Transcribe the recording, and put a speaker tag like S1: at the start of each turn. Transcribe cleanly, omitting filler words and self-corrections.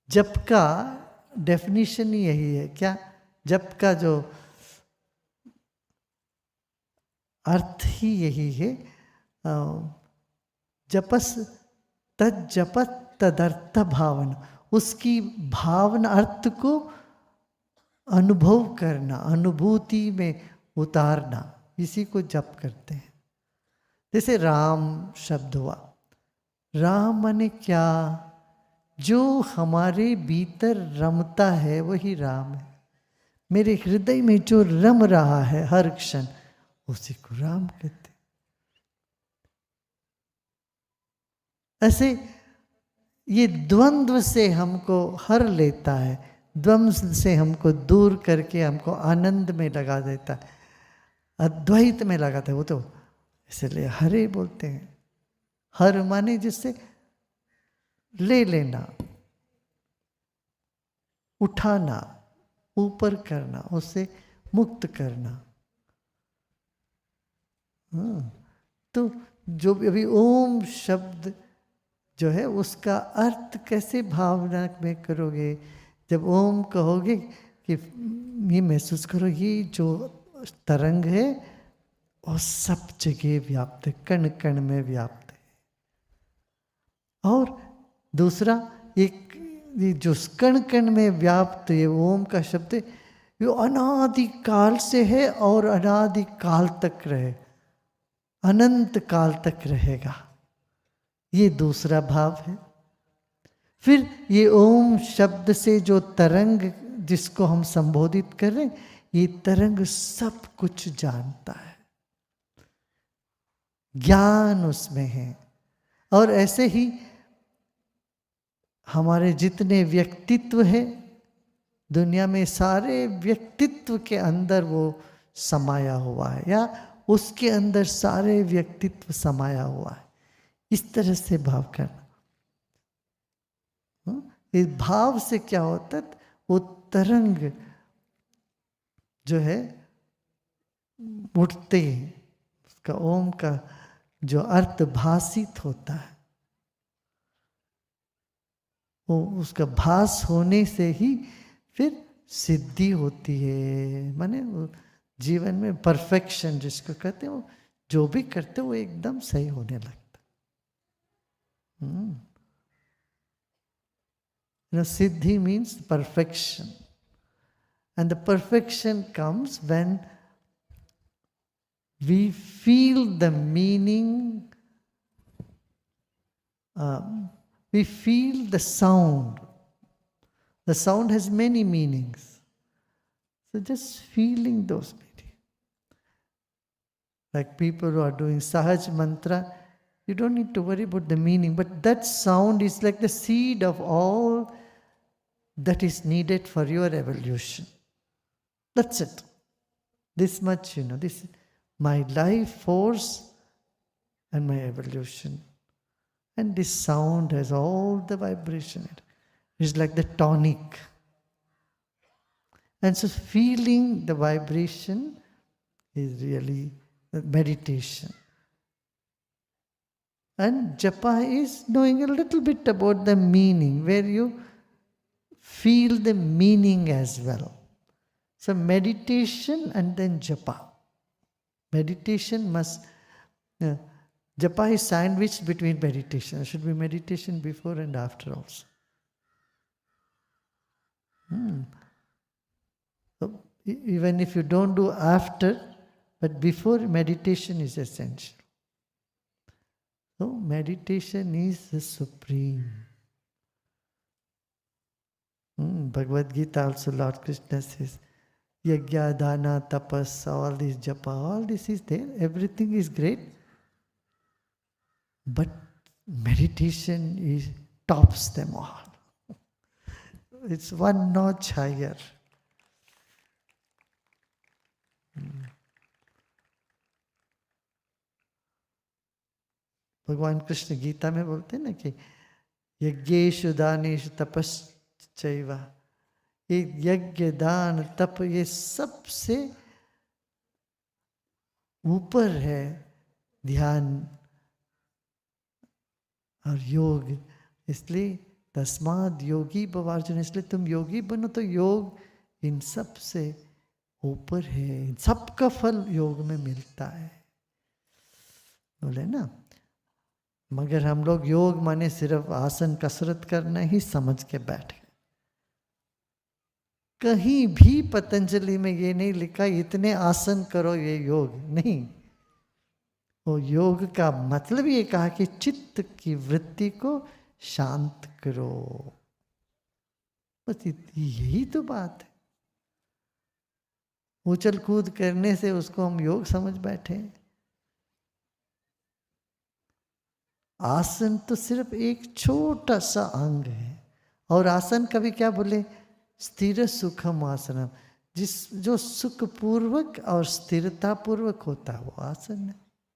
S1: जप का डेफिनेशन ही यही है। क्या? जप का जो अर्थ ही यही है। जपस तद जपत तदर्थ भावना, उसकी भावना अर्थ को अनुभव करना, अनुभूति में उतारना, इसी को जप करते हैं। जैसे राम शब्द हुआ, राम माने क्या? जो हमारे भीतर रमता है वही राम है। मेरे हृदय में जो रम रहा है हर क्षण, उसी को राम कहते हैं। ऐसे ये द्वंद्व से हमको हर लेता है, द्वंद्व से हमको दूर करके हमको आनंद में लगा देता है, अद्वैत में लगाता है। वो तो इसलिए हरे बोलते हैं। हर माने जिससे ले लेना, उठाना, ऊपर करना, उससे मुक्त करना। तो जो अभी ओम शब्द जो है उसका अर्थ कैसे भावना में करोगे? जब ओम कहोगे कि ये महसूस करो, ये जो तरंग है वो सब जगह व्याप्त है, कण कण में व्याप्त है। और दूसरा, एक ये जो कण कण में व्याप्त ये ओम का शब्द है, ये अनादि काल से है और अनादि काल तक रहे, अनंत काल तक रहेगा। ये दूसरा भाव है। फिर ये ओम शब्द से जो तरंग जिसको हम संबोधित कर रहे हैं, ये तरंग सब कुछ जानता है, ज्ञान उसमें है। और ऐसे ही हमारे जितने व्यक्तित्व है दुनिया में, सारे व्यक्तित्व के अंदर वो समाया हुआ है, या उसके अंदर सारे व्यक्तित्व समाया हुआ है। इस तरह से भाव करना। इस भाव से क्या होता है? वो तरंग जो है उठते, उसका ओम का जो अर्थ भासित होता है, वो उसका भास होने से ही फिर सिद्धि होती है। माने जीवन में परफेक्शन जिसको कहते हैं, वो जो भी करते वो एकदम सही होने लगता। Siddhi means perfection. And the perfection comes when we feel the meaning, we feel the sound. The sound has many meanings. So just feeling those meanings. Like people who are doing Sahaj Mantra, you don't need to worry about the meaning, but that sound is like the seed of all that is needed for your evolution. That's it. This much, this is my life force and my evolution. And this sound has all the vibration. It's like the tonic. And so feeling the vibration is really meditation. And japa is knowing a little bit about the meaning, where you feel the meaning as well. So meditation and then japa. Meditation must, japa is sandwiched between meditation. There should be meditation before and after also. So even if you don't do after, but before, meditation is essential. So meditation is the supreme. Bhagavad Gita also, Lord Krishna says, Yajna, Dana, Tapas, all this japa, all this is there. Everything is great. But meditation tops them all. It's one notch higher. भगवान कृष्ण गीता में बोलते हैं ना कि यज्ञेषु दानेषु तपश्चैव, ये यज्ञ दान तप ये सबसे ऊपर है ध्यान और योग। इसलिए तस्माद योगी भव अर्जुन, इसलिए तुम योगी बनो। तो योग इन सब से ऊपर है, इन सबका फल योग में मिलता है, बोले ना। मगर हम लोग योग माने सिर्फ आसन कसरत करना ही समझ के बैठे। कहीं भी पतंजलि में ये नहीं लिखा इतने आसन करो ये योग नहीं। वो योग का मतलब ये कहा कि चित्त की वृत्ति को शांत करो, बस यही तो बात है। उछल कूद करने से उसको हम योग समझ बैठे। आसन तो सिर्फ एक छोटा सा अंग है। और आसन कभी क्या बोले, स्थिर सुखम आसनम, जो सुख पूर्वक और स्थिरता पूर्वक होता है वो आसन है।